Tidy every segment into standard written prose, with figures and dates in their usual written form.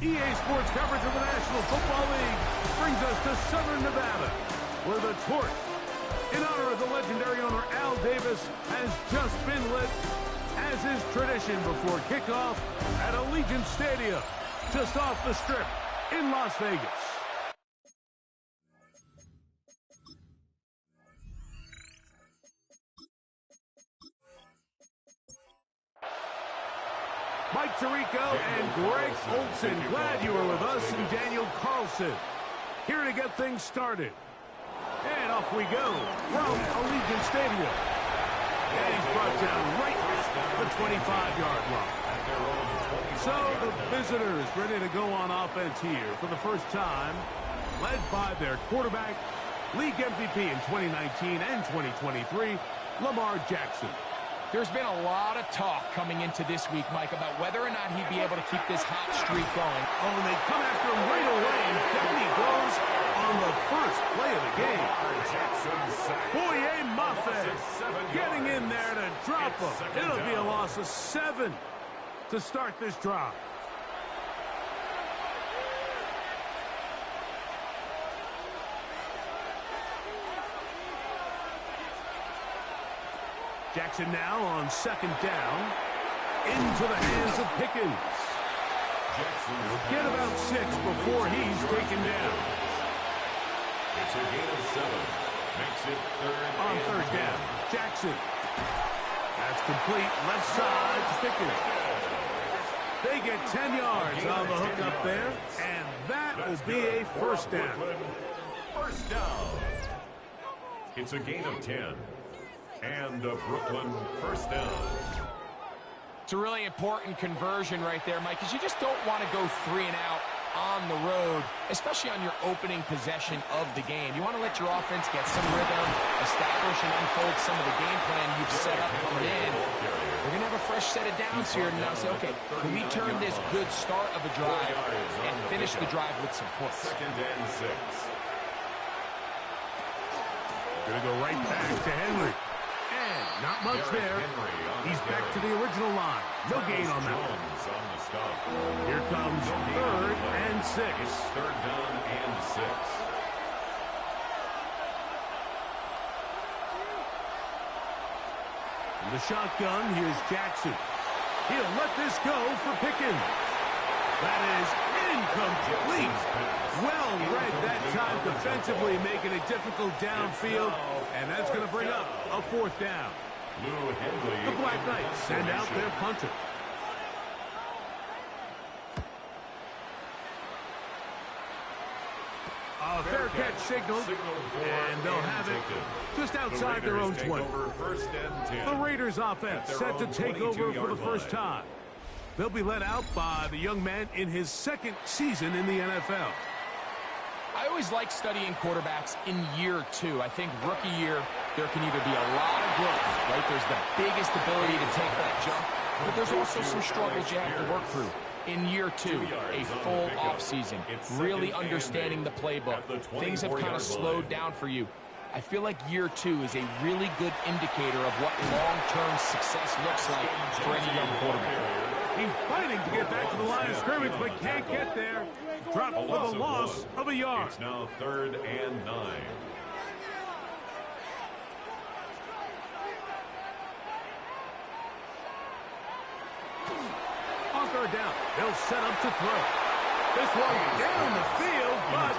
EA Sports coverage of the National Football League brings us to Southern Nevada, where the torch, in honor of the legendary owner Al Davis, has just been lit, as is tradition before kickoff at Allegiant Stadium, just off the Strip in Las Vegas. Mike Tirico and Greg Olson, glad you were with us, and Daniel Carlson, here to get things started. And off we go from Allegiant Stadium. And he's brought down right at the 25-yard line. So the visitors ready to go on offense here for the first time, led by their quarterback, league MVP in 2019 and 2023, Lamar Jackson. There's been a lot of talk coming into this week, Mike, about whether or not he'd be able to keep this hot streak going. Oh, and they come after him right away, and down he goes on the first play of the game. Boye Mafe getting in there to drop him. It'll be a loss of 7 to start this drive. Jackson now on second down. Into the hands of Pickens. He'll get about 6 before he's taken down. It's a gain of 7. Makes it on third down. Jackson. That's complete. Left side to Pickens. They get 10 yards on the hook up there, and that will be a first down. First down. It's a gain of 10. And a Brooklyn first down. It's a really important conversion right there, Mike, because you just don't want to go 3 and out on the road, especially on your opening possession of the game. You want to let your offense get some rhythm, establish and unfold some of the game plan you've set up coming in. We're going to have a fresh set of downs here and now say, okay, can we turn this good start of a drive and finish the drive with some points? Second and 6. Going to go right back to Henry. And not much there. He's back to the original line. No gain on that one. Here comes third and 6. It's third down and 6. In the shotgun, here's Jackson. He'll let this go for Pickens. That is incomplete. Well read that time defensively, making it difficult downfield, and that's going to bring up a fourth down. The Black Knights send out their punter. A fair catch signaled, and they'll have it just outside their own 20. The Raiders offense set to take over for the first time. They'll be led out by the young man in his second season in the NFL. I always like studying quarterbacks in year 2. I think rookie year, there can either be a lot of growth, right? There's the biggest ability to take that jump, but there's also some struggles you have to work through. In year 2, a full offseason, really understanding the playbook. Things have kind of slowed down for you. I feel like year 2 is a really good indicator of what long-term success looks like for any young quarterback. He's fighting to get back to the line of scrimmage, but can't get there. Dropped for the loss of a yard. It's now third and 9. On third down, they'll set up to throw. This one down the field, but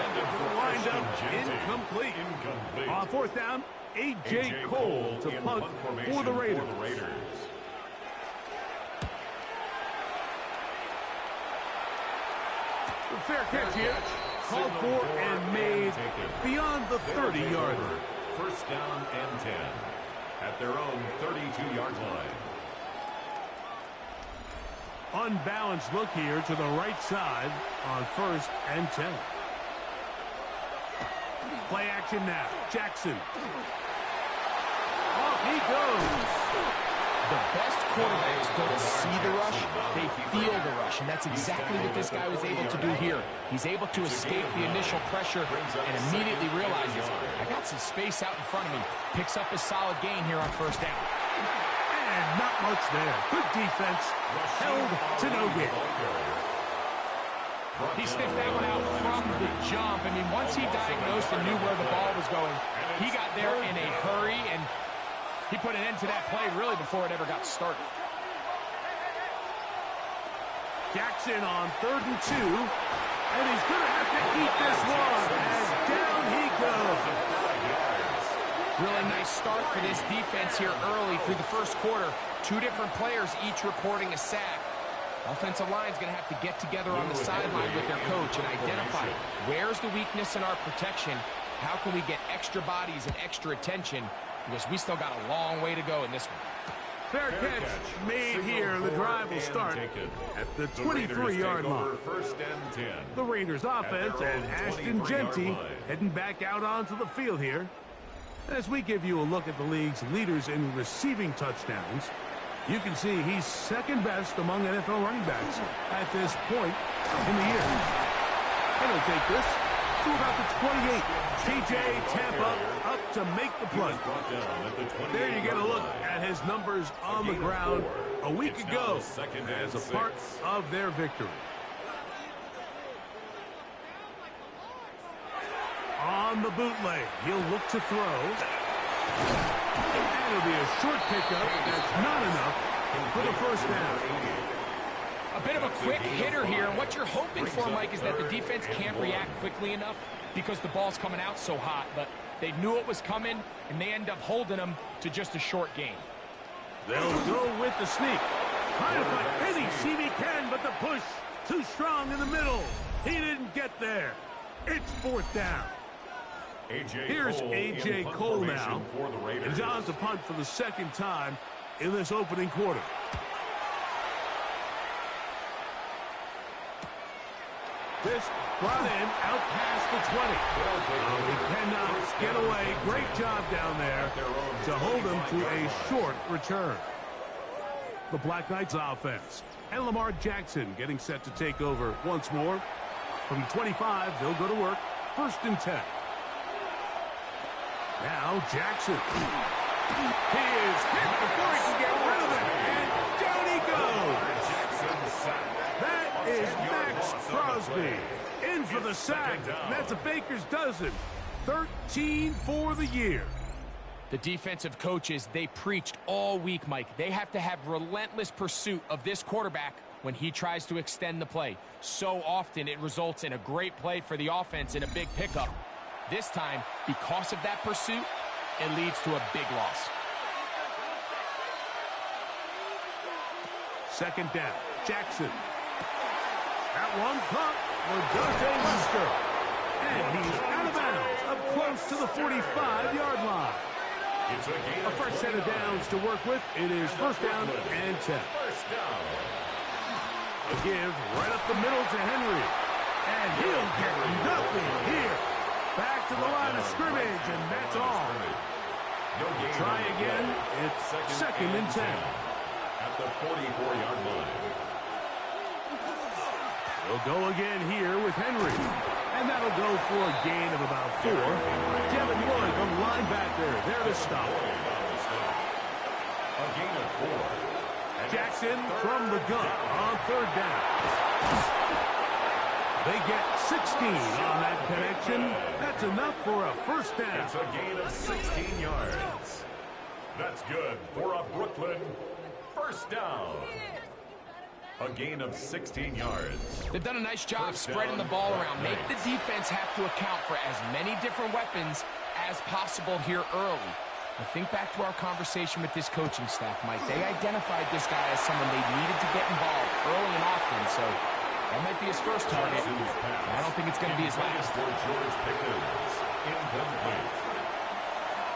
lined up incomplete. On fourth down, A.J. Cole to punt for the Raiders. The fair catch here, called for and made beyond the 30-yard line. First down and 10 at their own 32-yard line. Unbalanced look here to the right side on first and 10. Play action now. Jackson. Off he goes. The best quarterbacks don't see the rush, they feel the rush, and that's exactly what this guy was able to do here. He's able to escape the initial pressure and immediately realizes, I got some space out in front of me. Picks up a solid gain here on first down. And not much there. Good defense. Held to no gain. He sniffed that one out from the jump. I mean, once he diagnosed and knew where the ball was going, he got there in a hurry, and he put an end to that play really before it ever got started. Jackson on 3rd and 2, and he's going to have to eat this one, and down he goes. Really nice start for this defense here early through the first quarter. 2 different players each recording a sack. Offensive line's going to have to get together on the sideline with their coach and identify where's the weakness in our protection, how can we get extra bodies and extra attention, because we still got a long way to go in this one. Fair catch made here. The drive will start at the 23-yard line. The Raiders offense and Ashton Jeanty heading back out onto the field here. As we give you a look at the league's leaders in receiving touchdowns, you can see he's second best among NFL running backs at this point in the year. And he'll take this to about the 28. TJ Tampa up to make the play. There you get a look at his numbers on the ground a week ago as a part of their victory. On the bootleg, he'll look to throw. And it'll be a short pickup. That's not enough for the first down. A bit of a quick hitter here. And what you're hoping for, Mike, is that the defense can't react quickly enough because the ball's coming out so hot. But they knew it was coming, and they end up holding them to just a short gain. They'll go with the sneak. Trying to find any seam he can, but the push too strong in the middle. He didn't get there. It's 4th down. Here's A.J. Cole now. He's on to punt for the second time in this opening quarter. This brought in out past the 20. He cannot get away. Great job down there to hold him to a short return. The Black Knights offense. And Lamar Jackson getting set to take over once more. From 25, they'll go to work. 1st and 10. Now Jackson. He is hit before he can get rid of it. And down he goes. That is Max Crosby in for the sack. And that's a baker's dozen. 13 for the year. The defensive coaches, they preached all week, Mike. They have to have relentless pursuit of this quarterback when he tries to extend the play. So often it results in a great play for the offense and a big pickup. This time, because of that pursuit, it leads to a big loss. 2nd down. Jackson. That one caught for Dante Webster. And he's out of bounds up close to the 45-yard line. A fresh set of downs to work with. It is 1st down and 10. A give right up the middle to Henry. And he'll get nothing here. Back to the line of scrimmage, and that's all. Try again. It's 2nd and 10. At the 44-yard line. They'll go again here with Henry. And that'll go for a gain of about 4. Devin Lloyd, the linebacker, there to stop. A gain of 4. Jackson from the gun on 3rd down. They get 16 on that connection. That's enough for a 1st down. It's a gain of 16 yards. That's good for a Brooklyn 1st down. A gain of 16 yards. They've done a nice job spreading the ball around. Make the defense have to account for as many different weapons as possible here early. I think back to our conversation with this coaching staff, Mike. They identified this guy as someone they needed to get involved early and often, so that might be his first target. I don't think it's going to be his last. For George Pickens, incomplete.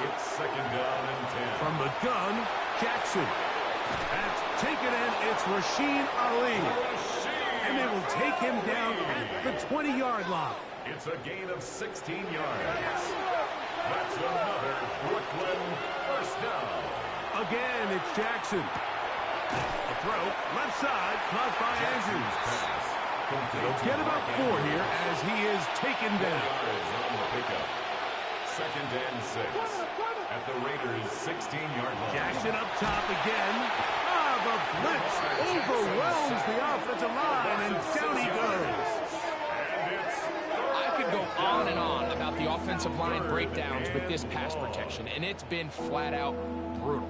It's 2nd down and 10. From the gun, Jackson. That's taken in. It's Rasheen Ali. And they will take him down at the 20-yard line. It's a gain of 16 yards. That's another Brooklyn 1st down. Again, it's Jackson. A throw, left side, caught by Andrews. He'll get about 4 here as he is taken down. 2nd and 6. At the Raiders' 16-yard line. Jackson up top again. The blitz overwhelms the offensive line, and down he goes. on and on about the offensive line breakdowns with this pass protection, and it's been flat out brutal.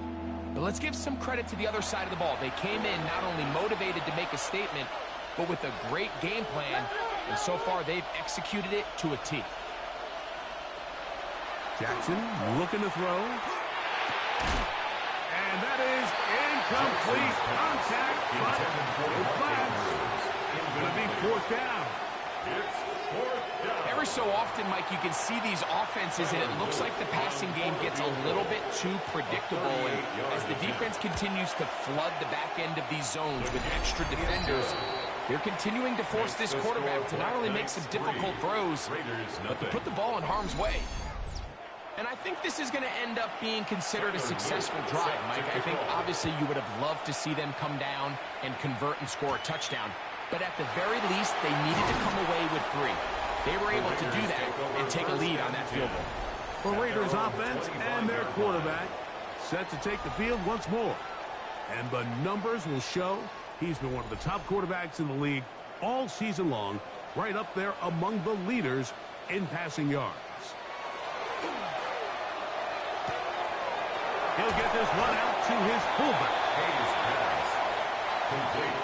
But let's give some credit to the other side of the ball. They came in not only motivated to make a statement, but with a great game plan, and so far they've executed it to a T. Jackson looking to throw. And that is incomplete contact, but it flags. It's going to be fourth down. It's fourth down. Every so often, Mike, you can see these offenses, and it looks like the passing game gets a little bit too predictable. And as the defense continues to flood the back end of these zones with extra defenders, they're continuing to force this quarterback to not only make some difficult throws, but to put the ball in harm's way. And I think this is going to end up being considered a successful drive, Mike. I think obviously you would have loved to see them come down and convert and score a touchdown. But at the very least, they needed to come away with 3. They were able to do that and take a lead on that field goal. The Raiders offense and their quarterback set to take the field once more. And the numbers will show he's been one of the top quarterbacks in the league all season long, right up there among the leaders in passing yards. He'll get this one out to his fullback.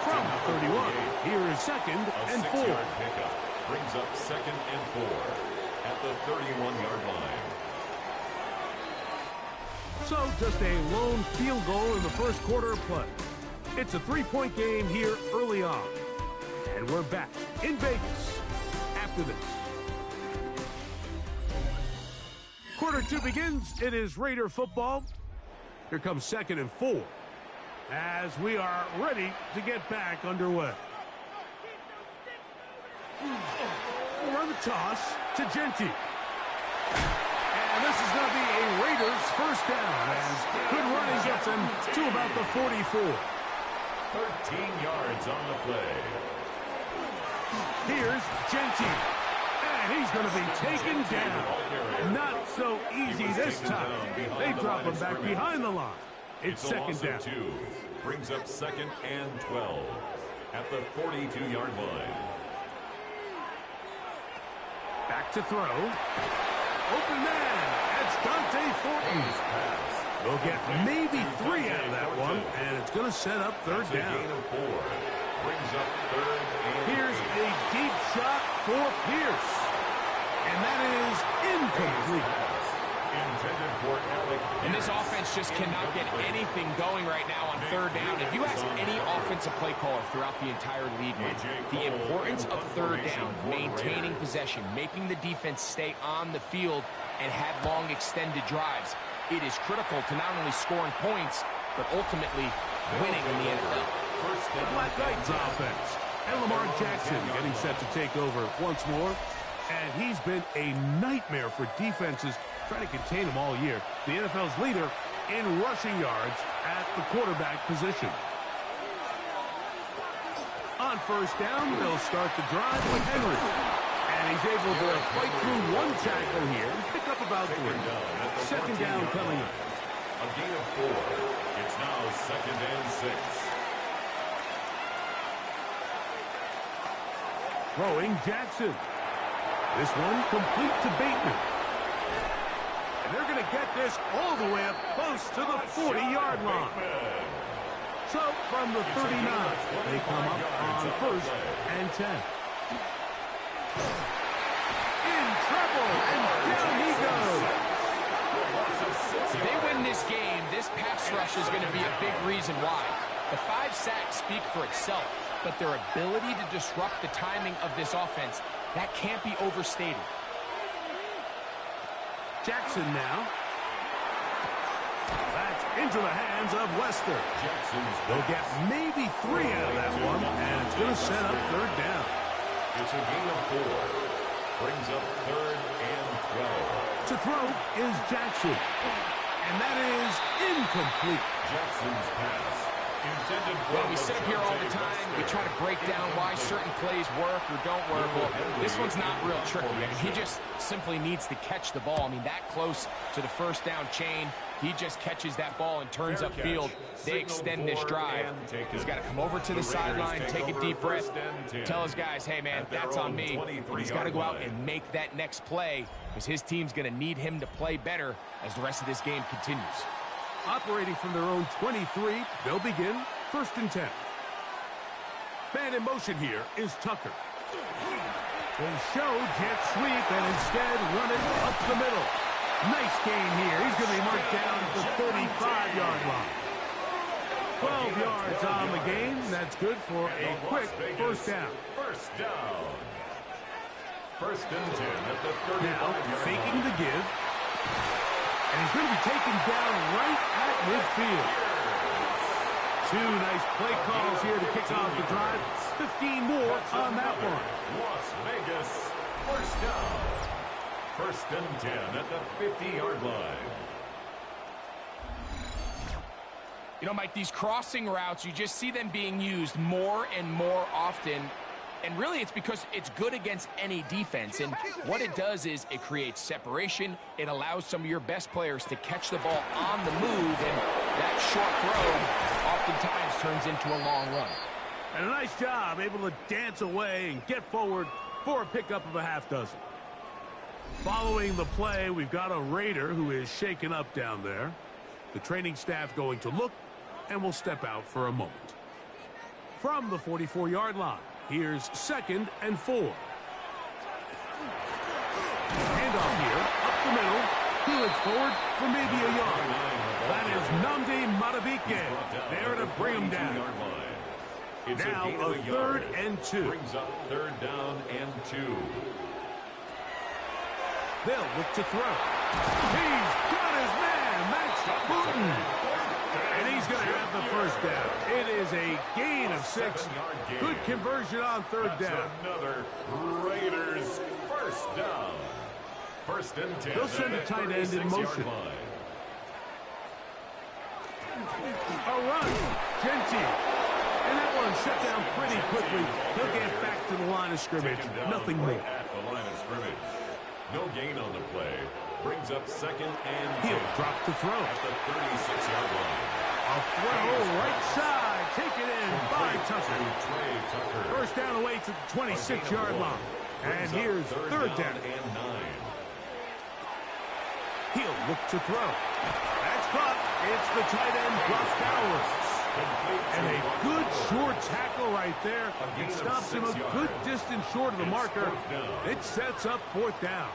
From the 31, here is second and 4. Pickup brings up second and 4 at the 31-yard line. So just a lone field goal in the first quarter of play. It's a 3-point game here early on. And we're back in Vegas after this. Quarter 2 begins. It is Raider football. Here comes second and 4 as we are ready to get back underway. We'll run the toss to Genty. And this is going to be a Raiders first down as good running gets him to about the 44. 13 yards on the play. Here's Genty. And he's going to be taken down. Not so easy this time. They drop him back behind the line. It's second down. 2. Brings up second and 12 at the 42-yard line. Back to throw. Open man. That's Dante Thornton. They'll get maybe 3 out of that one, and it's going to set up third down. Gain of 4. Brings up third and Here's a deep shot for Pierce. And that is incomplete. intended for Alec. And this offense just cannot get anything going right now on third down. If you ask any offensive play caller throughout the entire league, the importance of third down, maintaining possession, making the defense stay on the field and have long extended drives, it is critical to not only scoring points, but ultimately winning in the NFL. The Black Knights offense. And Lamar Jackson getting set to take over once more. And he's been a nightmare for defenses trying to contain him all year. The NFL's leader in rushing yards at the quarterback position. On first down, they'll start the drive with Henry. And he's able to fight through one tackle here and pick up about 3. Second down coming up. A gain of 4. It's now second and 6. Throwing Jackson. This one complete to Bateman. And they're going to get this all the way up close to the 40-yard line. So from the 39, they come up on first and 10. In trouble, and down he goes. If they win this game, this pass rush is going to be a big reason why. The 5 sacks speak for itself, but their ability to disrupt the timing of this offense, that can't be overstated. Jackson now. That's into the hands of Lester. They'll get maybe 3 out of that one, and it's going to set up third down. It's a gain of 4. Brings up third and 12. To throw is Jackson. And that is incomplete. Jackson's pass. Intended for Well, we sit up here all the time. We try to break down why certain plays work or don't work. Well, this one's not real tricky. I mean, he just simply needs to catch the ball. I mean, that close to the first down chain. he just catches that ball and turns upfield, they extend this drive. He's got to come over to the sideline, take a deep breath, tell his guys, hey, man, that's on me. But he's got to go out and make that next play because his team's going to need him to play better as the rest of this game continues. Operating from their own 23, they'll begin 1st and 10. Man in motion here is Tucker. They show jet sweep and instead run it up the middle. Nice gain here. He's going to be marked down at the 35-yard line. 12 yards on the game. That's good for a quick first down. First down. 1st and 10 at the 35-yard line. Now, faking the give. And he's going to be taken down right at midfield. 2 nice play calls here to kick off the drive. 15 more on that one. Las Vegas, first down. 1st and 10 at the 50-yard line. You know, Mike, these crossing routes, you just see them being used more and more often. And really, it's because it's good against any defense. And what it does is it creates separation. It allows some of your best players to catch the ball on the move. And that short throw oftentimes turns into a long run. And a nice job, able to dance away and get forward for a pickup of a half dozen. Following the play, we've got a Raider who is shaken up down there. The training staff going to look and will step out for a moment. From the 44-yard line, here's 2nd and 4. Handoff here, up the middle. He looks forward for maybe a yard. That is Nnamdi Madubuike there to bring him down. It's now a 3rd and 2. Brings up 3rd down and 2. They'll look to throw. He's got his man, Max Booten. And he's going to have the first down. It is a gain of 6. Good conversion on 3rd down. Another Raiders first down. 1st and 10. They'll send a tight end in motion. A run. Gentile. And that one shut down pretty quickly. He'll get back to the line of scrimmage. Nothing more. At the line of scrimmage. No gain on the play. Brings up 2nd and 10. He'll drop to throw. At the 36-yard line. A throw right side. Taken in by Tucker. Trey Tucker. First down away to the 26-yard line. And here's 3rd down. And 9. He'll look to throw. That's caught. It's the tight end, Brock Bowers. And a good short tackle right there. It stops him a good distance short of the marker. It sets up 4th down.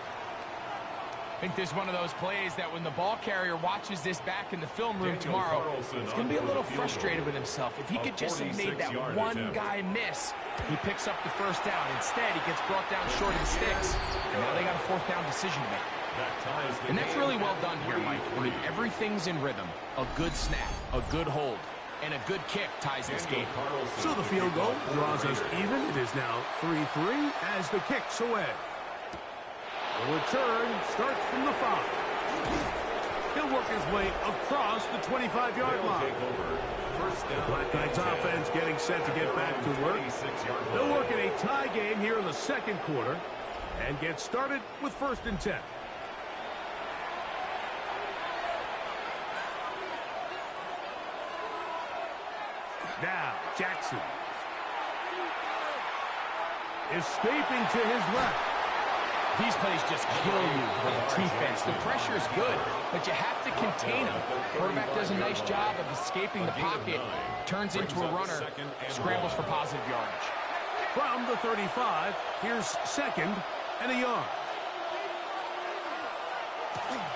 I think this is one of those plays that when the ball carrier watches this back in the film room tomorrow, he's going to be a little frustrated with himself. If he could just have made that one guy miss, he picks up the first down. Instead, he gets brought down short and sticks. And now they got a 4th down decision to make. And that's really well done here, Mike. I mean, everything's in rhythm. A good snap, a good hold, and a good kick ties this game. So the field goal draws us even. It is now 3-3 as the kick's away. The return starts from the 5. He'll work his way across the 25-yard line. The Black Knights offense getting set to get back to work. They'll work in a tie game here in the 2nd quarter and get started with 1st and 10. Now, Jackson. Escaping to his left. These plays just kill you on defense. The pressure is good, but you have to contain him. Quarterback does a nice job of escaping the pocket, turns into a runner, scrambles for positive yardage. From the 35, here's 2nd and a yard.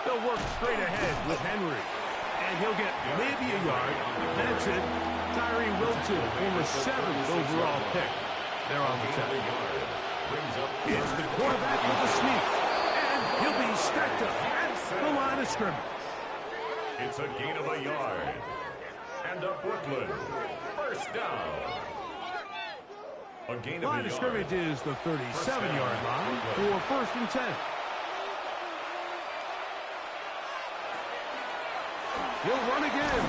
They'll work straight ahead with Henry. And he'll get maybe a yard. That's it. Tyree Wilton, former 7th overall pick. They're on the 10. It's the quarterback with the sneak. And he'll be stacked up at the line of scrimmage. It's a gain of a yard. And a Brooklyn first down. A gain of a yard. Line of scrimmage is the 37-yard line for 1st and 10. He'll run again.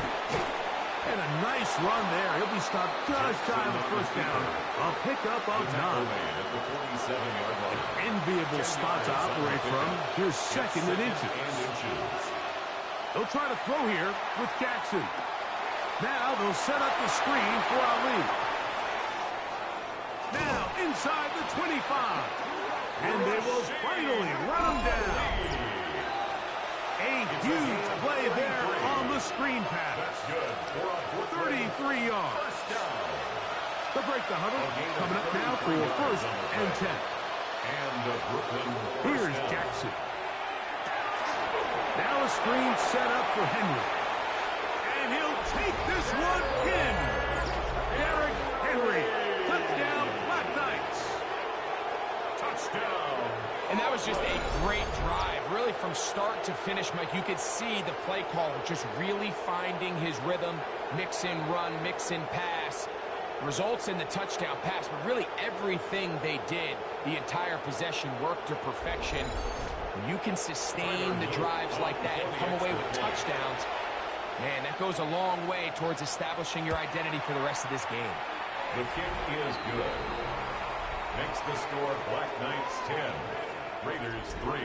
And a nice run there. He'll be stopped just shy of the first down. A pickup of 9. Enviable spot to operate from. Here's 2nd and inches. They'll try to throw here with Jackson. Now they'll set up the screen for Ali. Now inside the 25. And they will finally run him down. A huge play there on the screen pass. 33 yards. They'll break the huddle. Coming up now for 1st and 10. Here's Jackson. Now a screen set up for Henry. And he'll take this one in. Derrick Henry. Touchdown, Black Knights. Touchdown. And that was just a great drive. Really from start to finish, Mike, you could see the play caller just really finding his rhythm. Mix in run, mix in pass. Results in the touchdown pass, but really everything they did, the entire possession worked to perfection. When you can sustain the drives like that and come away with touchdowns, man, that goes a long way towards establishing your identity for the rest of this game. The kick is good. Makes the score Black Knights 10, Raiders 3.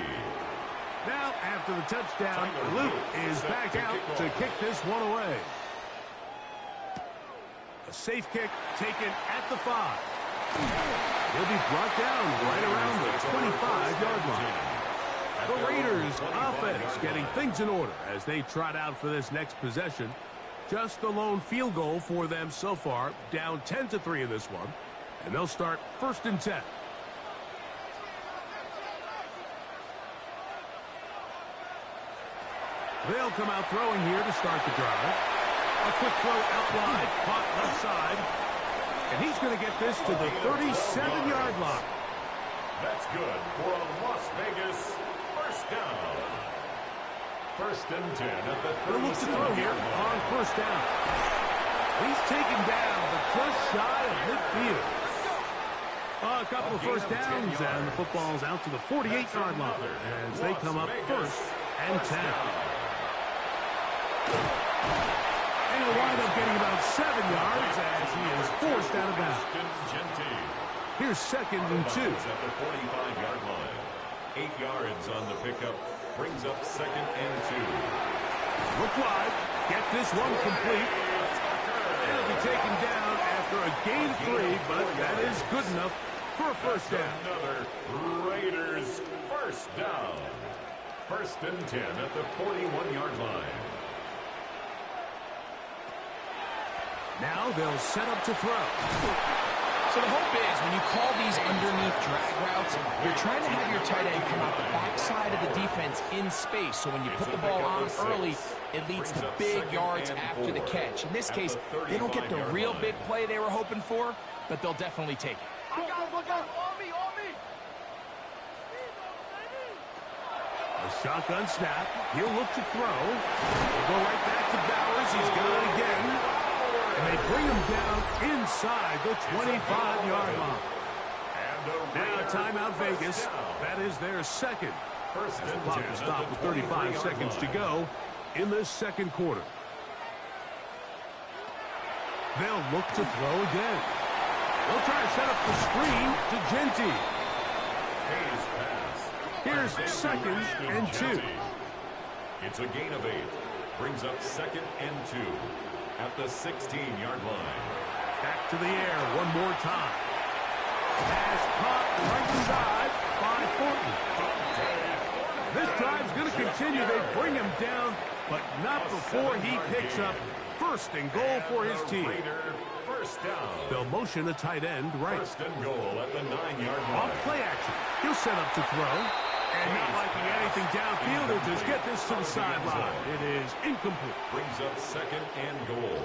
Now, after the touchdown, Luke is back out to kick this one away. A safe kick taken at the 5. He'll be brought down right around the 25-yard line. The Raiders offense getting things in order as they trot out for this next possession. Just the lone field goal for them so far, down 10-3 in this one. And they'll start 1st and 10. They'll come out throwing here to start the drive. A quick throw out wide, caught left side. And he's going to get this to the 37-yard line. That's good for a Las Vegas 1st down. 1st and 10 at the 37. He'll look to throw here on 1st down. He's taken down, but just shy of midfield. A couple of 1st downs, and the football's out to the 48-yard line as they come up 1st and 10. And he'll wind up getting about 7 yards as he is forced out of bounds. Here's 2nd and 2. At the 45-yard line. 8 yards on the pickup. Brings up 2nd and 2. Look wide. Get this one complete. It'll be taken down after a gain of 3, but that is good enough for a 1st down. Another Raiders 1st down. 1st and 10 at the 41-yard line. Now they'll set up to throw. So the hope is when you call these underneath drag routes, you're trying to have your tight end come out the backside of the defense in space. So when you put the ball on early, it leads to big yards after the catch. In this case, they don't get the real big play they were hoping for, but they'll definitely take it. A shotgun snap. He'll look to throw. He'll go right back to Bowers. He's got it again. And they bring him down inside the 25-yard line. Now timeout Vegas. That is their 2nd. As the clock is stopped with 35 seconds to go in this 2nd quarter. They'll look to throw again. They'll try to set up the screen to Genty. Here's 2nd and 2. It's a gain of 8. Brings up 2nd and 2 at the 16-yard line. Back to the air one more time. Pass caught right side by Thornton. This drive's going to continue. They bring him down, but not before he picks up 1st and goal for his team. 1st down. They'll motion a tight end right. 1st and goal at the 9-yard line. Off play action. He'll set up to throw. And not liking anything downfield, he'll just get this to the sideline. It is incomplete. Brings up 2nd and goal.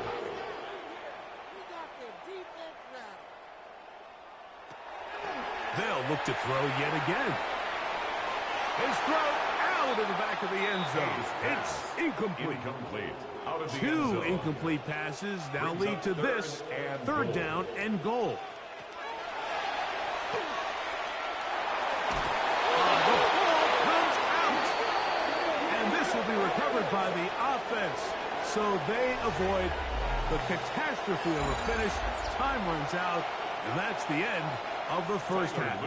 They'll look to throw yet again. His throw out of the back of the end zone. It's incomplete. Out of the 2 end zone. incomplete passes now Brings lead up to 3rd this and 3rd goal. down and goal. The ball comes out. And this will be recovered by the offense. So they avoid the catastrophe of a finish. Time runs out. And that's the end of the 1st half.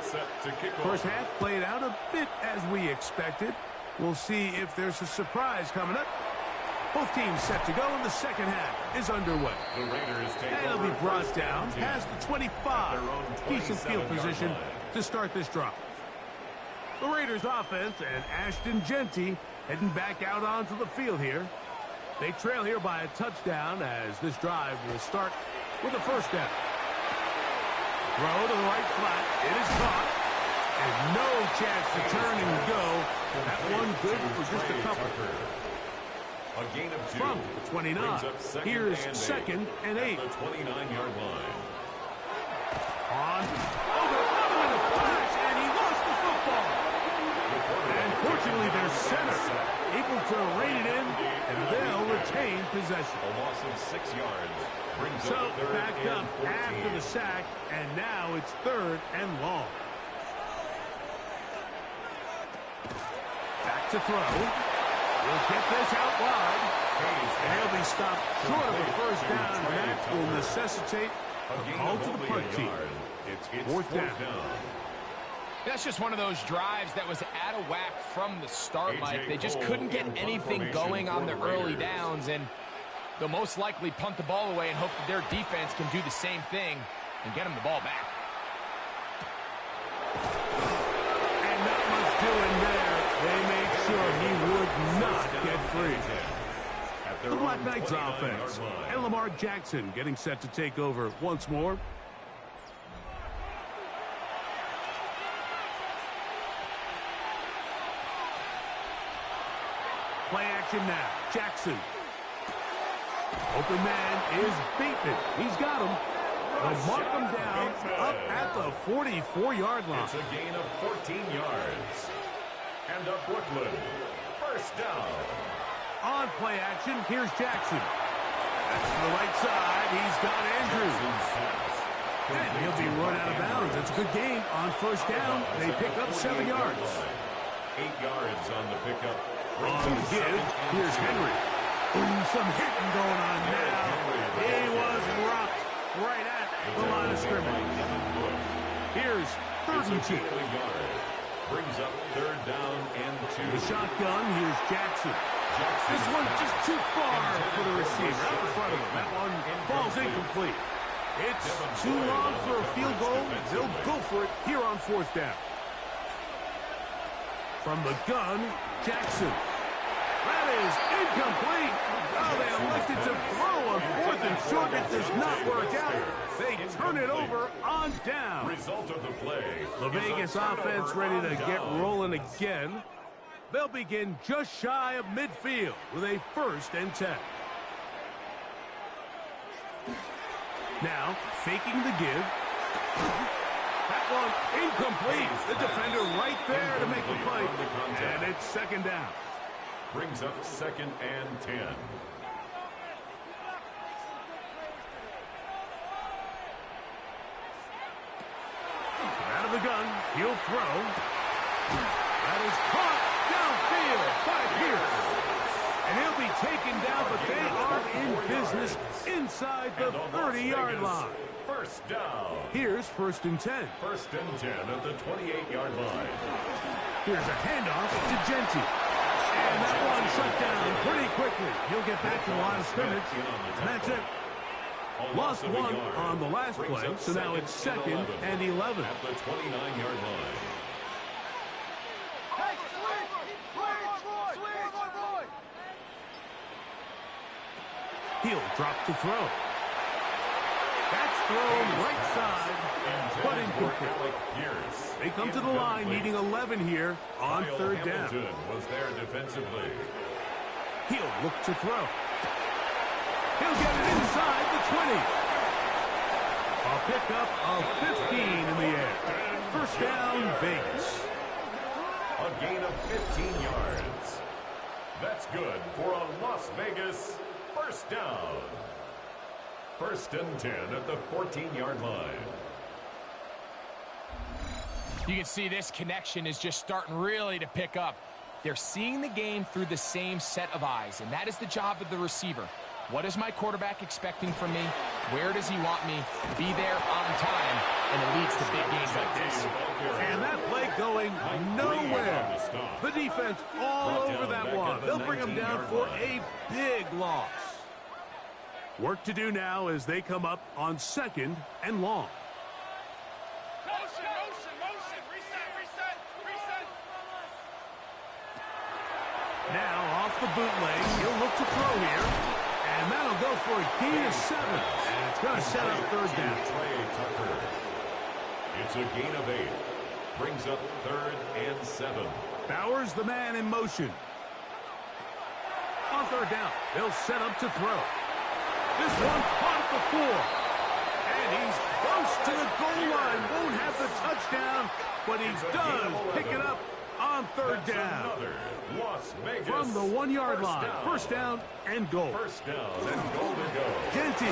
Set to kick off. 1st half played out a bit as we expected. We'll see if there's a surprise coming up. Both teams set to go, and the second half is underway. The Raiders take And it'll over be brought first and down 10 past the at 25. their own Decent field 27-yard position line. to start this drive. The Raiders offense and Ashton Jeanty heading back out onto the field here. They trail here by a touchdown as this drive will start with a first down. Throw to the right flat. It is caught. And no chance to turn and go. That one good for just a couple. A gain of 2. From the 29. Brings up second Here's and second and 8. At the 29-yard line. On. Over in a flash, and he lost the football. And fortunately, their center able to rein it in, and they'll retain possession. A loss of 6 yards. Brings So up third backed and up 14. after the sack, and now it's third and long. Back to throw. We'll get this out wide. And he'll be stopped short of a first down, and that will necessitate a call to the punt team. It's fourth down. That's just one of those drives that was out of whack from the start, Mike. They just couldn't get anything going on the early downs, and they'll most likely punt the ball away and hope that their defense can do the same thing and get them the ball back. And not much doing there. They made sure he would not get free. The Black Knights offense and Lamar Jackson getting set to take over once more. Play action now. Jackson. Open man is beaten. He's got him. They'll mark him down up at the 44-yard line. It's a gain of 14 yards. And a Brooklyn first down. On play action, here's Jackson. That's to the right side. He's got Andrews. And he'll be run out of bounds. It's a good game on first down. They pick up 7 yards. 8 yards on the pickup. On the give, here's Henry. Ooh, some hitting going on now. He was rocked right at the line of scrimmage. Here's third and 2. Brings up third down and 2. The shotgun, here's Jackson. This one just too far for the receiver out in front of him. That one falls incomplete. It's too long for a field goal. They'll go for it here on fourth down. From the gun, Jackson. That is incomplete. Oh, they elected to throw on fourth and short. It does not work out. They turn it over on down. Result of the play. The Vegas offense ready to get rolling again. They'll begin just shy of midfield with a first and 10. Now, faking the give. That one incomplete. The defender right there to make the play. And it's second down. Brings up second and 10. Out of the gun, he'll throw. That is caught downfield by Pierce. And he'll be taken down, but they are in business inside the 30-yard line. First down. Here's first and 10. First and 10 at the 28-yard line. Here's a handoff to Jeanty. And that one shut down pretty quickly. He'll get back to the line of scrimmage. And that's it. Lost one on the last play, so now it's second and 11. At the 29-yard line. He'll drop to throw. That's thrown right side, but incomplete. They come to the line needing 11 here on third down. Hamilton was there defensively. He'll look to throw. He'll get it inside the 20. A pickup of 15 in the air. First down, Vegas. A gain of 15 yards. That's good for a Las Vegas first down. First and 10 at the 14-yard line. You can see this connection is just starting really to pick up. They're seeing the game through the same set of eyes, and that is the job of the receiver. What is my quarterback expecting from me? Where does he want me? Be there on time, and it leads to big games like this. And that play going nowhere. The defense all over that one. They'll bring them down for a big loss. Work to do now as they come up on 2nd and long. Now off the bootleg, he'll look to throw here. And that'll go for a gain of 7. And it's going to set up 3rd down. It's a gain of 8. Brings up 3rd and 7. Bowers the man in motion. On 3rd down, they'll set up to throw. This one caught at the 4. And he's close to the goal line. Won't have the touchdown, but he does pick it up on 3rd down. Las Vegas From the 1-yard line. Down. 1st down and goal. 1st down and goal to go. Genty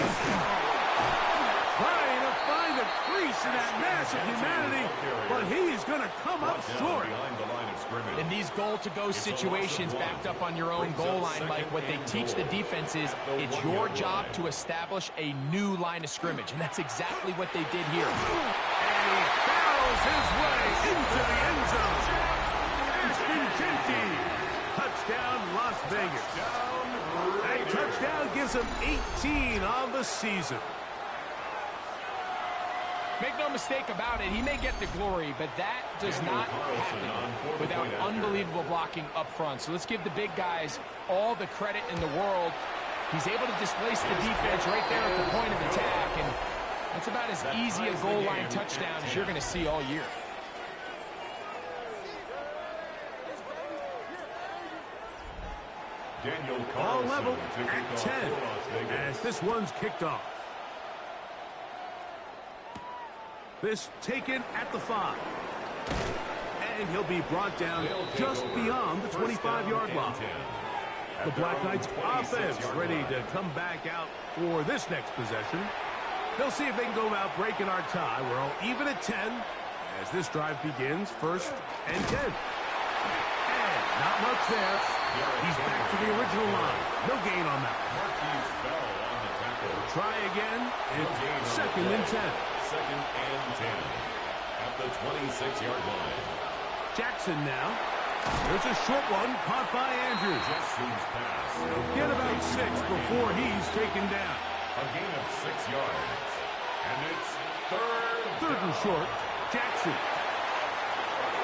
trying to find a crease in that mass of humanity, but he is going to come up short. Behind the line of scrimmage. In these goal-to-go situations backed up on your own goal line, Mike, what they teach the defense is it's your job to establish a new line of scrimmage, and that's exactly what they did here. And he barrels his way into the end zone. Ashton Genty. Touchdown, Las Vegas. That touchdown gives him 18 on the season. Make no mistake about it, he may get the glory, but that does not happen without unbelievable blocking up front. So let's give the big guys all the credit in the world. He's able to displace the defense right there at the point of attack, and that's about as easy a goal line touchdown as you're going to see all year. All level at 10 as this one's kicked off. This taken at the 5. And he'll be brought down just beyond the 25-yard line. The Black Knights offense ready to come back out for this next possession. They'll see if they can go about breaking our tie. We're all even at 10 as this drive begins. 1st and 10. And not much there. He's back to the original line. No gain on that. Try again. It's 2nd and 10. 2nd and 10 at the 26-yard line. Jackson now. There's a short one caught by Andrews. Jackson's pass. Get about 6 before he's taken down. A gain of 6 yards. And it's 3rd and short. Jackson.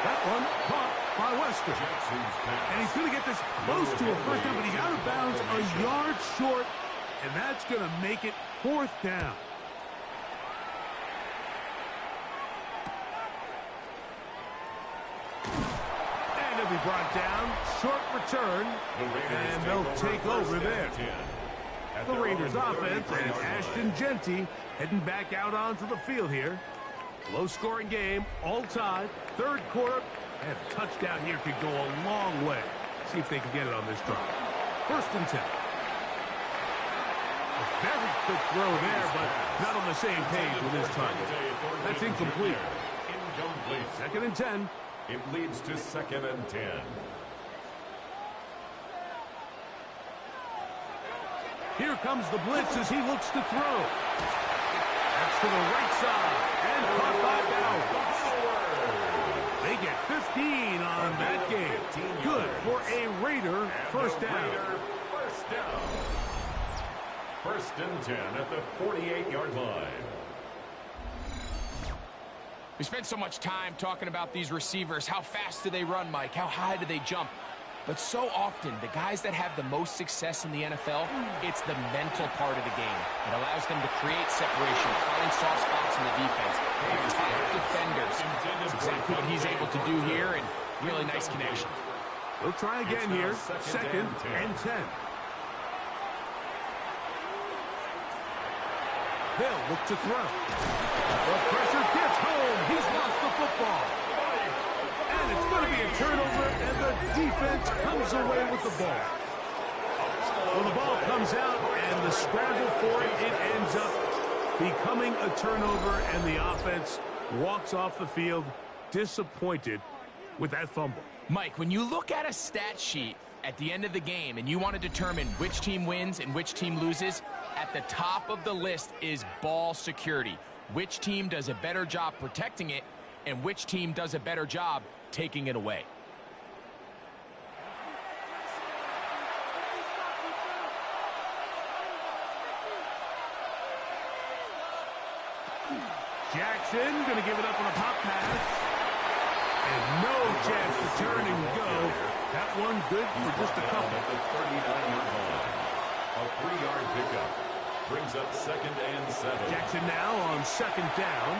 That one caught by Wester. Jackson's pass. And he's going to get this close to a 1st down, but he's out of bounds a yard short, and that's going to make it 4th down. Be brought down, short return, and they'll take over there. The Raiders offense and Ashton Genty heading back out onto the field here. Low-scoring game, all tied, 3rd quarter, and a touchdown here could go a long way. See if they can get it on this drive. 1st and 10. A very quick throw there, but not on the same page with his target. That's incomplete. 2nd and 10. It leads to 2nd and 10. Here comes the blitz as he looks to throw. That's to the right side. And caught by Bowers. They get 15 on that game. Good for a Raider 1st down. 1st and 10 at the 48-yard line. We spent so much time talking about these receivers. How fast do they run, Mike? How high do they jump? But so often, the guys that have the most success in the NFL, it's the mental part of the game. It allows them to create separation, find soft spots in the defense, attack defenders. That's exactly what he's able to do here, and really nice connection. We'll try again here. 2nd and 10. They'll look to throw. The pressure gets home. He's lost the football. And it's going to be a turnover, and the defense comes away with the ball. Well, the ball comes out, and the scramble for it, it ends up becoming a turnover, and the offense walks off the field disappointed with that fumble. Mike, when you look at a stat sheet, At the end of the game, and you want to determine which team wins and which team loses, at the top of the list is ball security. Which team does a better job protecting it, and which team does a better job taking it away. Jackson going to give it up on a pop pass. And no chance to turn and go. That one good for just a couple. At the 39-yard line. A 3-yard pickup. Brings up 2nd and 7. Jackson now on 2nd down.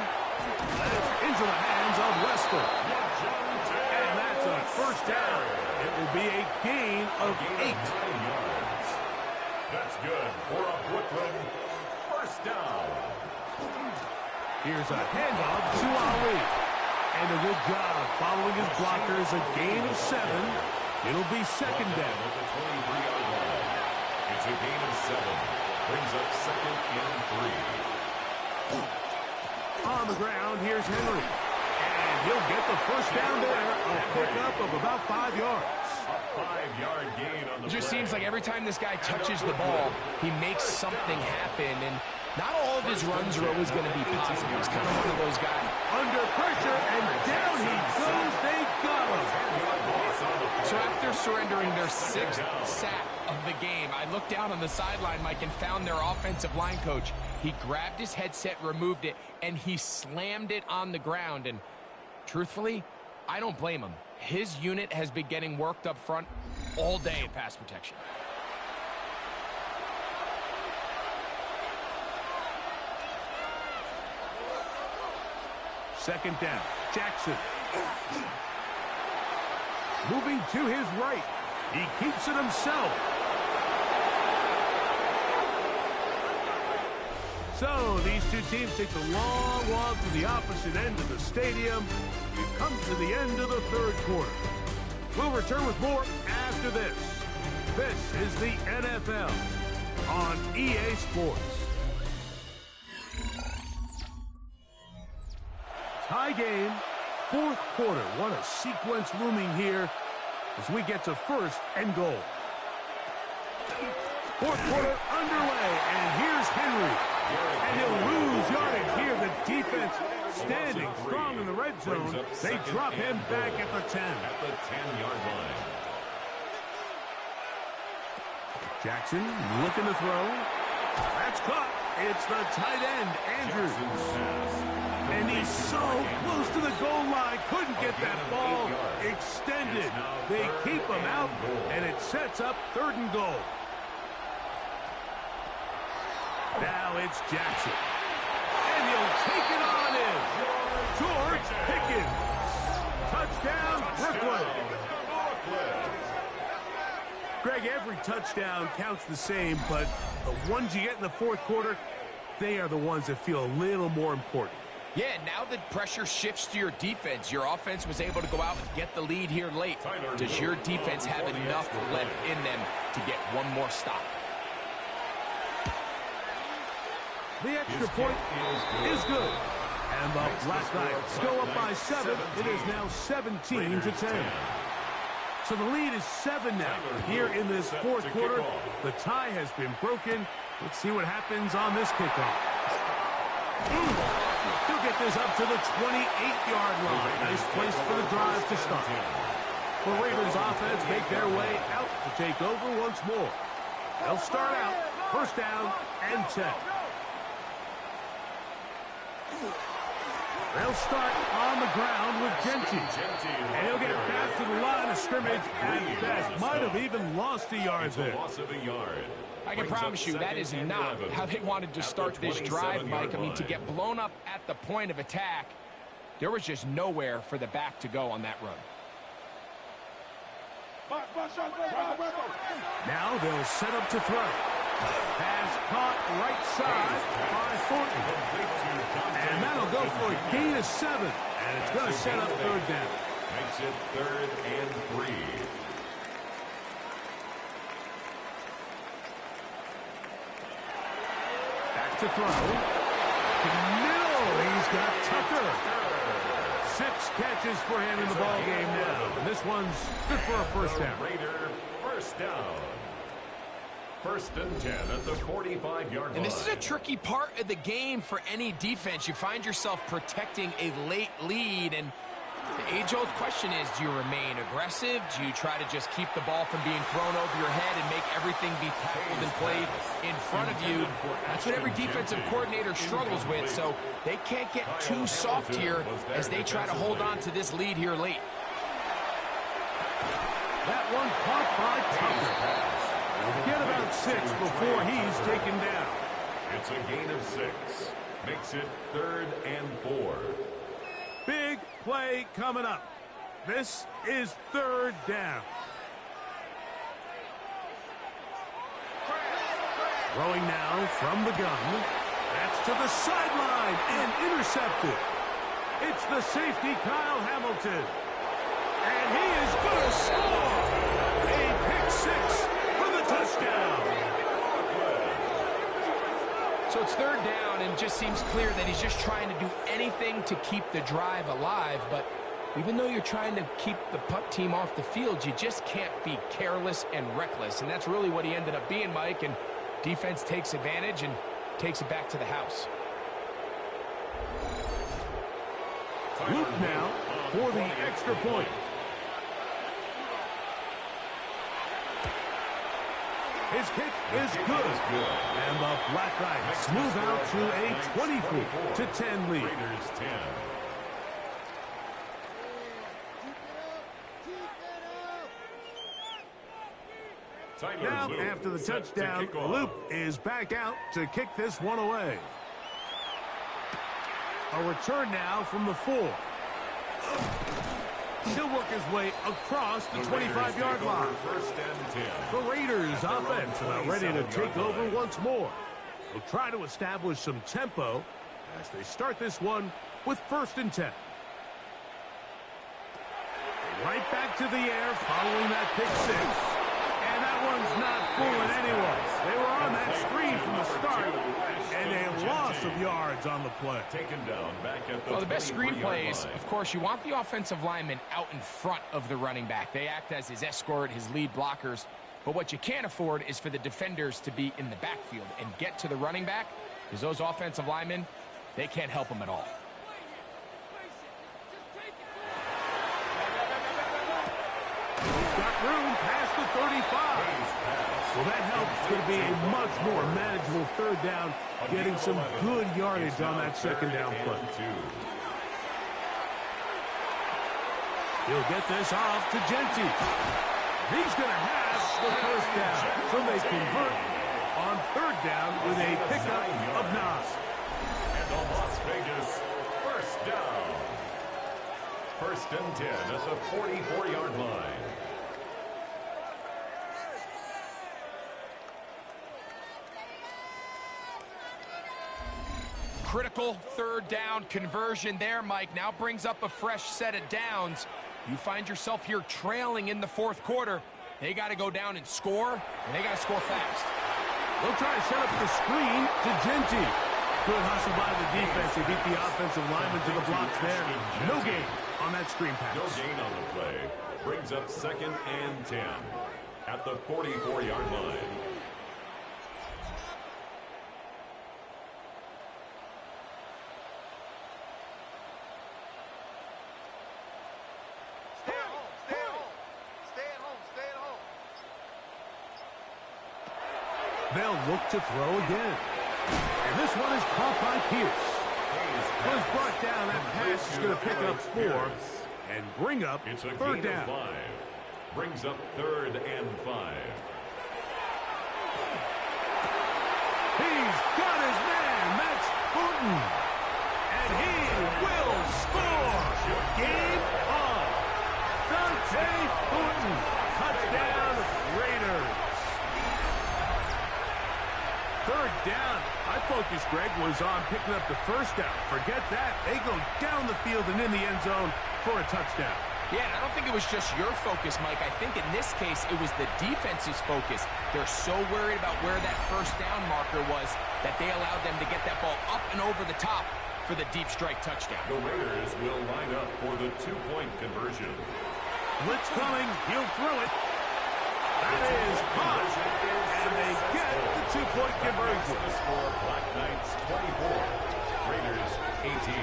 That's into the hands of Wester. And that's a 1st down. It will be a gain of 8. 9 yards. That's good for a Brooklyn 1st down. Here's a handoff to Ali. And a good job following his blockers. A gain of 7. It'll be 2nd down. At the 23-yard line. It's a gain of 7. Brings up 2nd and 3. On the ground, here's Henry. And he'll get the 1st down there. A pickup of about 5 yards. A 5-yard gain on the It just play. seems like every time this guy touches the ball, he makes something happen. And not all of his runs are always going to be positive. He's kind of one of those guys. Under pressure, and down he goes. They got him. So after surrendering their 6th sack of the game, I looked down on the sideline, Mike, and found their offensive line coach. He grabbed his headset, removed it, and he slammed it on the ground. And truthfully, I don't blame him. His unit has been getting worked up front all day in pass protection. Second down, Jackson. Moving to his right. He keeps it himself. So these two teams take the long walk to the opposite end of the stadium. We've come to the end of the 3rd quarter. We'll return with more after this. This is the NFL on EA Sports. Tie game, 4th quarter. What a sequence looming here as we get to 1st and goal. 4th quarter underway, and here's Henry. And he'll lose yardage here. The defense standing strong in the red zone. They drop him back at the 10. At the 10-yard line. Jackson looking to throw. That's caught. It's the tight end, Andrews. And he's so close to the goal line. Couldn't get that ball extended. They keep him out, and it sets up 3rd and goal. Now it's Jackson. And he'll take it on in. George Pickens. Touchdown, Brooklyn. Greg, every touchdown counts the same, but the ones you get in the 4th quarter, they are the ones that feel a little more important. Yeah, now the pressure shifts to your defense. Your offense was able to go out and get the lead here late. Does your defense have enough left in them to get one more stop? The extra point is good. And the Black Knights go up by 7. It is now 17-10. So the lead is 7 now. Here in this 4th quarter, the tie has been broken. Let's see what happens on this kickoff. He'll get this up to the 28-yard line. Nice place for the drive to start. The Ravens offense make their way out to take over once more. They'll start out 1st down and 10. They'll start on the ground with Genty. And he'll get back to the line of scrimmage at best. Might have even lost a yard there. I can promise you that is not how they wanted to start this drive, Mike. I mean, to get blown up at the point of attack, there was just nowhere for the back to go on that run. Now they'll set up to throw. Pass caught right side by Thornton. And that'll go for a gain of 7. And it's going to set up 3rd down. Makes it 3rd and 3. Back to throw. To the middle. He's got Tucker. 6 catches for him in the ball game now. And this one's good for a first down. Raider first down. First and 10 at the 45-yard line. And this is a tricky part of the game for any defense. You find yourself protecting a late lead, and the age-old question is, do you remain aggressive? Do you try to just keep the ball from being thrown over your head and make everything be tackled and played in front of you? That's what every defensive coordinator struggles with, so they can't get too soft here as they try to hold on to this lead here late. That one caught by Tucker. Get about 6 before he's taken down. It's a gain of 6. Makes it 3rd and 4. Big play coming up. This is 3rd down. Throwing now from the gun. That's to the sideline and intercepted. It's the safety, Kyle Hamilton. And he is going to score. A pick 6 for the touchdown. So it's 3rd down, and it just seems clear that he's just trying to do anything to keep the drive alive. But even though you're trying to keep the punt team off the field, you just can't be careless and reckless. And that's really what he ended up being, Mike. And defense takes advantage and takes it back to the house. Luke now for the extra point. His kick is good. And the Black Knights move out to a 24-10 lead. Raiders 10. Now, after the touchdown, Loop is back out to kick this one away. A return now from the 4. He'll work his way across the 25-yard line. First and 10. The Raiders offense about ready to take over once more. They'll try to establish some tempo as they start this one with 1st and 10. Right back to the air following that pick 6. And that one's not fooling anyone. They were on that screen from the start, and a loss of yards on the play. Taken down back at the Well, the best screen plays, line. of course, you want the offensive lineman out in front of the running back. They act as his escort, his lead blockers. But what you can't afford is for the defenders to be in the backfield and get to the running back, because those offensive linemen, they can't help them at all. Got room past the 35. Well, that helps. It's going to be a much more manageable 3rd down, getting some good yardage on that 2nd down play. He'll get this off to Genty. He's going to have the 1st down. So they convert on 3rd down with a pickup of 9. And the Las Vegas first down. 1st and 10 at the 44-yard line. Critical 3rd down conversion there, Mike. Now brings up a fresh set of downs. You find yourself here trailing in the 4th quarter. They got to go down and score, and they got to score fast. They'll try to set up the screen to Genty. Good hustle by the defense. They beat the offensive lineman to the blocks there. No gain on that screen pass. No gain on the play. Brings up 2nd and 10 at the 44-yard line. They'll look to throw again. And this one is caught by Pierce. Was brought down. That pass is going to pick up 4 and bring up It's a 3rd gain of down. 5. Brings up 3rd and 5. He's got his man. That's Fulton. And he will score. Game on. Dante Fulton. Touchdown, Raiders. 3rd down. My focus, Greg, was on picking up the 1st down. Forget that. They go down the field and in the end zone for a touchdown. Yeah, and I don't think it was just your focus, Mike. I think in this case, it was the defense's focus. They're so worried about where that 1st down marker was that they allowed them to get that ball up and over the top for the deep strike touchdown. The Raiders will line up for the two-point conversion. Blitz coming. He'll throw it. That is caught. And they get the two-point conversion. The score, Black Knights 24, Raiders 18.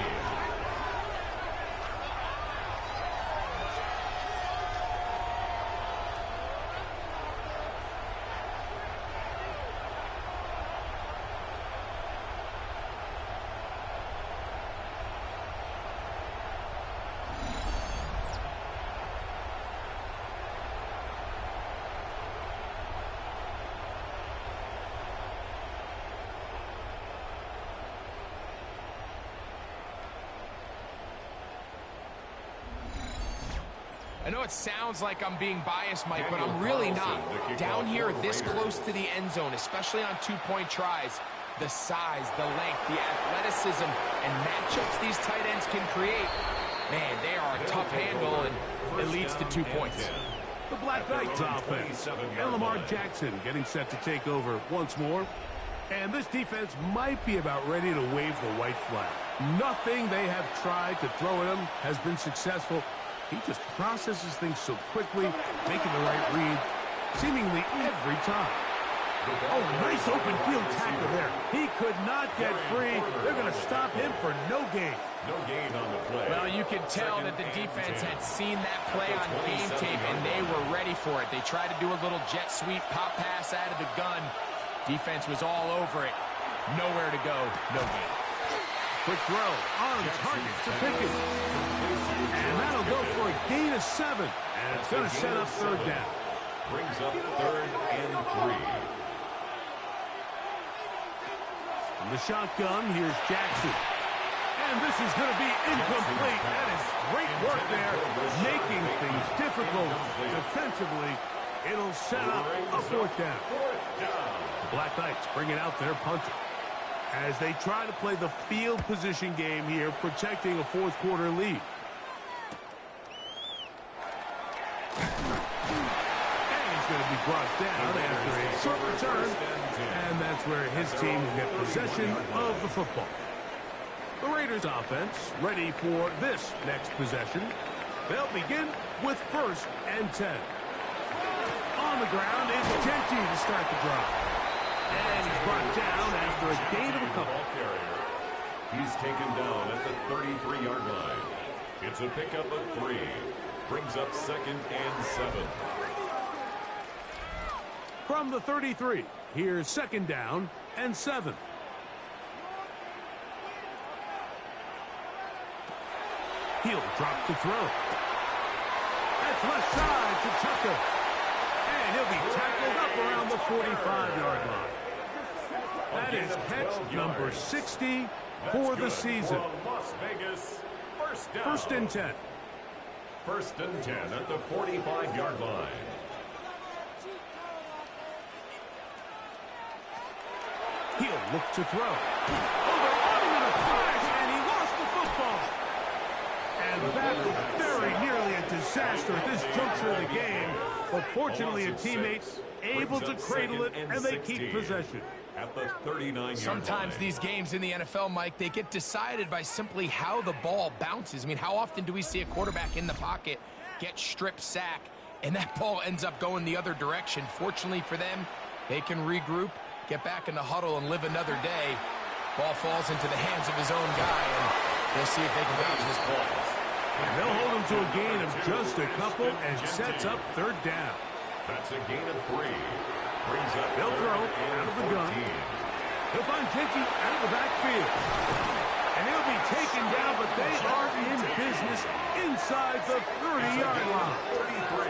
I know it sounds like I'm being biased, Mike, but I'm really not. Down here, this close to the end zone, especially on two-point tries, the size, the length, the athleticism, and matchups these tight ends can create, man, they are a tough handle, and it leads to 2 points. The Black Knights offense. And Lamar Jackson getting set to take over once more. And this defense might be about ready to wave the white flag. Nothing they have tried to throw at him has been successful. He just processes things so quickly, making the right read, seemingly every time. Oh, nice open field tackle there. He could not get free. They're going to stop him for no gain. No gain on the play. Well, you could tell that the defense had seen that play on game tape, and they were ready for it. They tried to do a little jet sweep, pop pass out of the gun. Defense was all over it. Nowhere to go, no gain. Quick throw on target to Pickens. And that'll go for a gain of 7. And it's going to set up third down. Brings up 3rd and 3. From the shotgun, here's Jackson. And this is going to be incomplete. That is great work there, making things difficult defensively. It'll set up a 4th down. The Black Knights bringing out their punter as they try to play the field position game here, protecting a 4th quarter lead. And he's going to be brought down after a short return. And that's where his team will get possession of the football. The Raiders offense ready for this next possession. They'll begin with 1st and 10. On the ground is Genty to start the drive. And he's brought down after a gain of a couple. He's taken down at the 33-yard line. It's a pickup of 3. Brings up 2nd and 7. From the 33, here's 2nd down and 7. He'll drop to throw. That's left side to Tucker. And he'll be tackled up around the 45-yard line. That is catch number 60 for the season. Las Vegas, 1st down. 1st and 10. 1st and 10 at the 45-yard line. He'll look to throw. Oh, they're on him in a flash, and he lost the football. And that was very nearly a disaster at this juncture of the game. But fortunately, a teammate able to cradle it, and they keep possession. At the 39-yard Sometimes line. these games in the NFL, Mike, they get decided by simply how the ball bounces. I mean, how often do we see a quarterback in the pocket get strip sack, and that ball ends up going the other direction? Fortunately for them, they can regroup, get back in the huddle, and live another day. Ball falls into the hands of his own guy, and they'll see if they can bounce this ball. And they'll hold him to a gain of just a couple and sets up 3rd down. That's a gain of 3. Brings up They'll throw out of the gun. He'll find Genty out of the backfield. And he'll be taken down, but they are in business inside the 30-yard line. 33.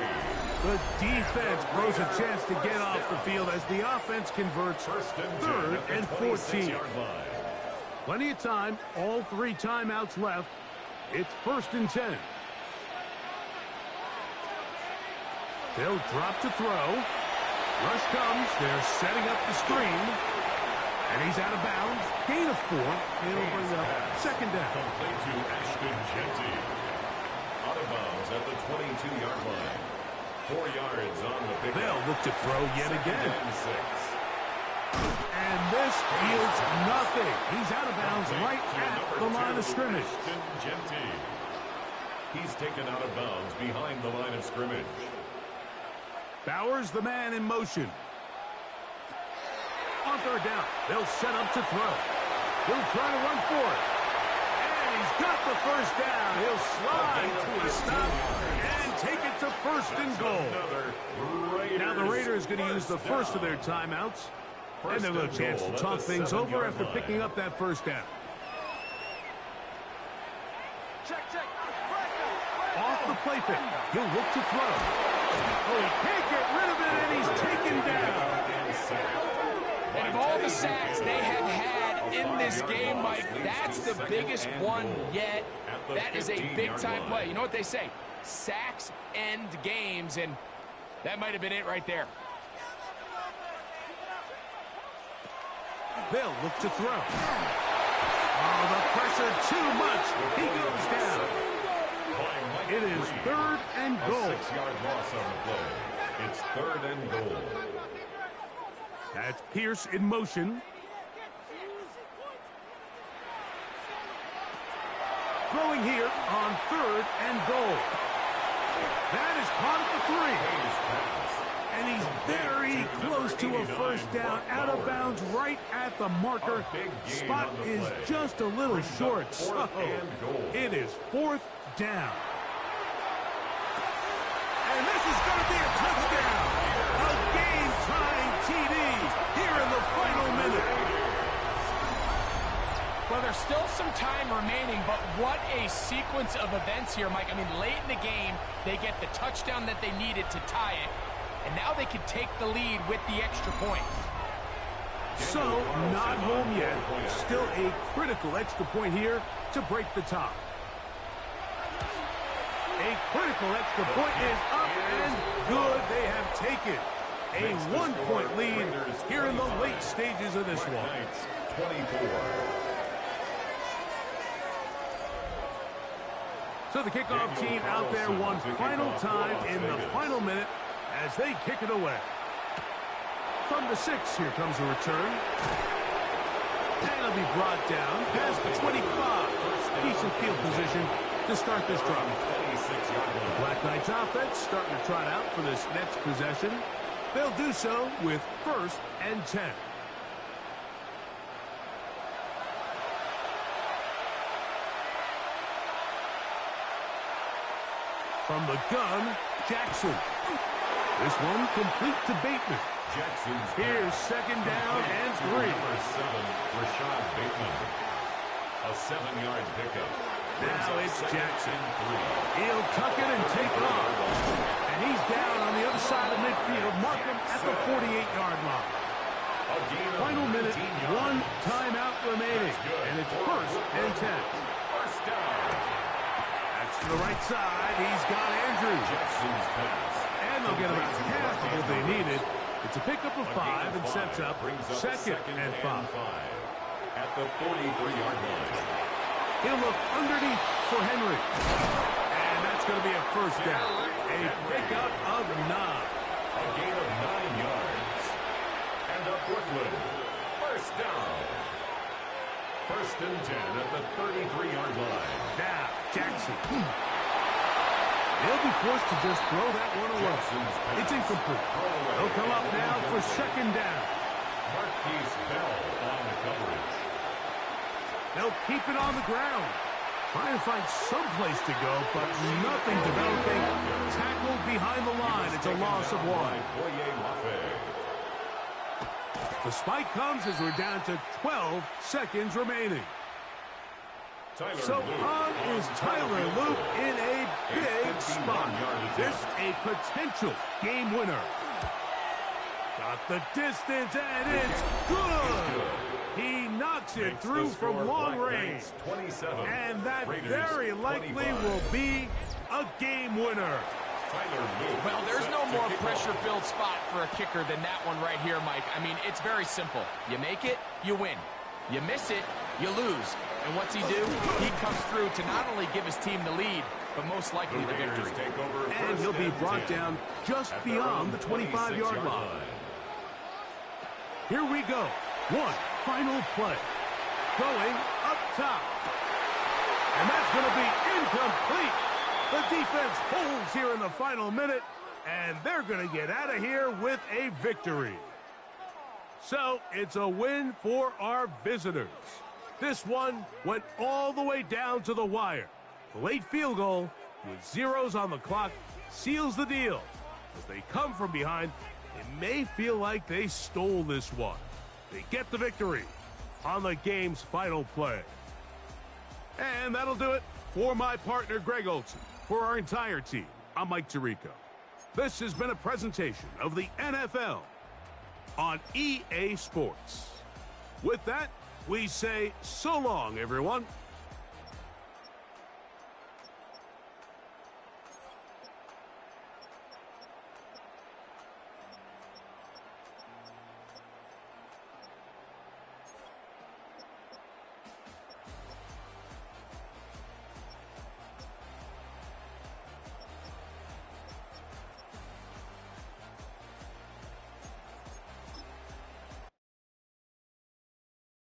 The defense grows a chance to get off the field as the offense converts 3rd and 14. Plenty of time, all 3 timeouts left. It's 1st and 10. They'll drop to throw. Rush comes. They're setting up the screen. And he's out of bounds. Gain of 4. It'll bring up 2nd down. Complete to Ashton Genty. Out of bounds at the 22-yard line. 4 yards on the pickup. They'll look to throw yet again. 6. And this yields nothing. He's out of bounds right at the line of scrimmage. He's taken out of bounds behind the line of scrimmage. Bowers, the man in motion. On third down, they'll set up to throw. He'll try to run for it. And he's got the first down. He'll slide to a stop and take it to first and goal. Now the Raiders going to use the first of their timeouts. And they'll have a chance to talk things over after picking up that first down. Off the play fake. He'll look to throw. Oh, he can't get rid of it, and he's taken down. And of all the sacks they have had in this game, Mike, that's the biggest one yet. That is a big-time play. You know what they say? Sacks end games, and that might have been it right there. They'll look to throw. Oh, the pressure too much. He goes down. It is third and goal. A 6-yard loss on the play. It's third and goal. That's Pierce in motion. Throwing here on third and goal. That is caught at the 3. And he's very close to a first down. Out of bounds right at the marker. Spot is just a little short. So it is fourth down. And this is going to be a touchdown. A game-tying TD here in the final minute. Well, there's still some time remaining, but what a sequence of events here, Mike. I mean, late in the game, they get the touchdown that they needed to tie it, and now they can take the lead with the extra point. So, not home yet. Still a critical extra point here to break the tie. A critical extra point is up and good. They have taken a one-point lead here in the late stages of this one. 24. So the kickoff team out there one final time in the final minute as they kick it away. From the 6, here comes a return. And it'll be brought down past the 25. Decent field position to start this drive. The Black Knights offense starting to trot out for this next possession. They'll do so with first and 10. From the gun, Jackson. This one complete to Bateman. Here's second down and 3. Number 7, Rashad Bateman. A 7-yard pickup. Now it's Jackson. He'll tuck it and take off. And he's down on the other side of midfield. Mark him at the 48-yard line. Final minute, 1 timeout remaining. And it's first and 10. First down. That's to the right side. He's got Andrews. And they'll get about half of what they needed. It's a pickup of 5 and sets up second and 5. At the 43-yard line. He'll look underneath for Henry. And that's going to be a first down. A pickup of 9. A gain of 9 yards. And a Brooklyn first down. First and 10 at the 33-yard line. Now, Jackson. He'll be forced to just throw that one away. It's incomplete. He'll come up now for second down. Marquise Bell on the coverage. They'll keep it on the ground. Trying to find some place to go, but nothing developing. Tackled behind the line. It's a loss of 1. The spike comes as we're down to 12 seconds remaining. So on is Tyler Luke in a big spot. This a potential game winner. Got the distance, and it's good. He knocks it through from long range. And that very likely will be a game winner. Well, there's no more pressure-filled spot for a kicker than that one right here, Mike. I mean, it's very simple. You make it, you win. You miss it, you lose. And what's he do? He comes through to not only give his team the lead, but most likely the victory. And he'll be brought down just beyond the 25-yard line. Here we go. One final play. going up top. And that's going to be incomplete. The defense holds here in the final minute, and they're going to get out of here with a victory. So it's a win for our visitors. This one went all the way down to the wire. The late field goal with zeros on the clock seals the deal. As they come from behind, it may feel like they stole this one. They get the victory on the game's final play. And that'll do it for my partner, Greg Olsen. For our entire team, I'm Mike Tirico. This has been a presentation of the NFL on EA Sports. With that, we say so long, everyone.